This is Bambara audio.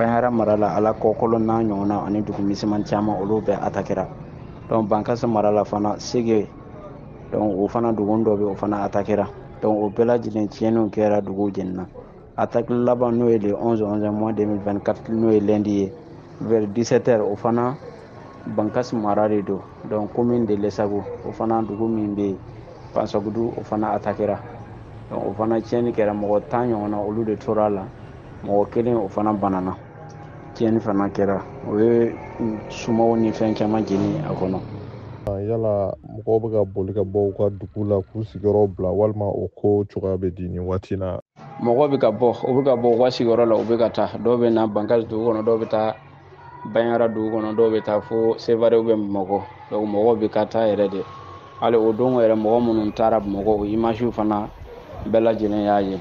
Bayara marala ala kɔkɔlɔ n'a ɲɔgɔnna ani dugu misɛnman caman olu bɛɛ atakera donc Bankasi marala fana Sege donc o fana dugu dɔ bɛ o fana atakera donc o bɛɛ lajɛlen tiɲɛniw kɛra dugu jɛnina attaque laban n'o ye le 11 mois 2024 n'o ye lundi ye vers 17h o fana Bankasi mara de don donc commune de Lesago o fana dugu min bɛ Pansagudu o fana atakera donc o fana tiɲɛni kɛra mɔgɔ 10 ɲɔgɔnna olu de tora la mɔgɔ kelen o fana banana tiɲɛni fana kɛra o ye sumaw ni fɛn caman jeni a kɔnɔ. Yala mɔgɔw bɛ ka boli ka bɔ u ka dugu la k'u sigiyɔrɔ bila walima o ko cogoya bɛ di nin waati na. Mɔgɔ bɛ ka bɔ u ka sigiyɔrɔ la u bɛ ka taa dɔw bɛ na Bankasi dugu kɔnɔ dɔw bɛ taa Bayara dugu kɔnɔ dɔw bɛ taa fo Sevare ou bien Bamakɔ donc mɔgɔw bɛ ka taa yɛrɛ de hali o don yɛrɛ mɔgɔ minnu taara Bamakɔ o image fana bɛɛ lajɛlen y'a ye.